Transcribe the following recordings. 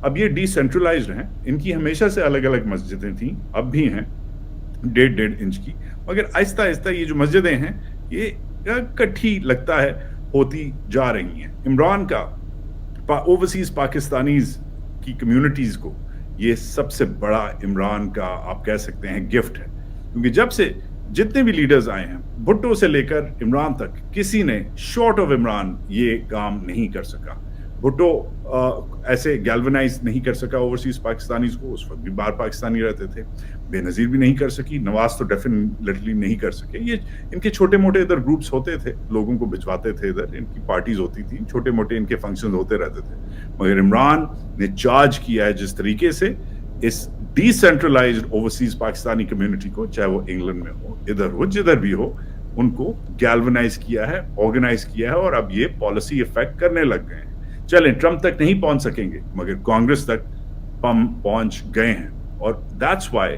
अब ये डिसेंट्रलाइज्ड हैं, इनकी हमेशा से अलग अलग मस्जिदें थी, अब भी हैं 1.5 इंच की, मगर आहिस्ता आहिस्ता ये जो मस्जिदें हैं ये इकट्ठी लगता है होती जा रही हैं। इमरान का ओवरसीज पाकिस्तानीज की कम्युनिटीज को ये सबसे बड़ा इमरान का आप कह सकते हैं गिफ्ट है, क्योंकि जब से जितने भी लीडर्स आए हैं, भुट्टो से लेकर इमरान तक, किसी ने शॉर्ट ऑफ इमरान ये काम नहीं कर सका। भुट्टो ऐसे गैल्वनाइज नहीं कर सका ओवरसीज पाकिस्तानीज को, उस वक्त भी बाहर पाकिस्तानी रहते थे। बेनज़ीर भी नहीं कर सकी, नवाज तो डेफिनेटली नहीं कर सके। ये इनके छोटे मोटे इधर ग्रुप्स होते थे, लोगों को भिजवाते थे, इधर इनकी पार्टीज होती थी, छोटे मोटे इनके फंक्शंस होते रहते थे। मगर इमरान ने चार्ज किया है जिस तरीके से इस डिसेंट्रलाइज्ड ओवरसीज पाकिस्तानी कम्युनिटी को, चाहे वो इंग्लैंड में हो, इधर हो, जिधर भी हो, उनको गैल्वनाइज किया है, ऑर्गेनाइज किया है, और अब ये पॉलिसी इफेक्ट करने लग गए हैं। चलें, ट्रंप तक नहीं पहुंच सकेंगे मगर कांग्रेस तक पहुंच गए हैं, और दैट्स व्हाई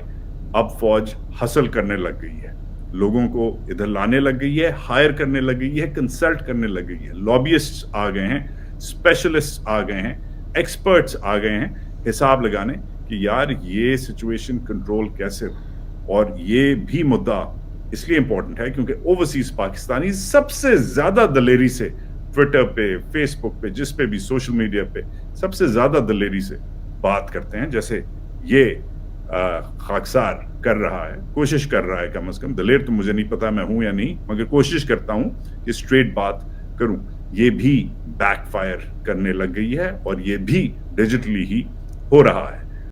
अब फौज हसल करने लग गई है, लोगों को इधर लाने लग गई है, हायर करने लग गई है, कंसल्ट करने लग गई है। लॉबियिस्ट आ गए हैं, स्पेशलिस्ट आ गए हैं, एक्सपर्ट्स आ गए हैं हिसाब लगाने कि यार ये सिचुएशन कंट्रोल कैसे हो। और ये भी मुद्दा इसलिए इंपॉर्टेंट है क्योंकि ओवरसीज पाकिस्तानी सबसे ज्यादा दलेरी से ट्विटर पे, फेसबुक पे, जिस पे भी सोशल मीडिया पे सबसे ज्यादा दलेरी से बात करते हैं, जैसे ये खाकसार कर रहा है, कोशिश कर रहा है। कम से कम दलेर तो मुझे नहीं पता मैं हूं या नहीं, मगर कोशिश करता हूं कि स्ट्रेट बात करूं। ये भी बैकफायर करने लग गई है और ये भी डिजिटली ही हो रहा है।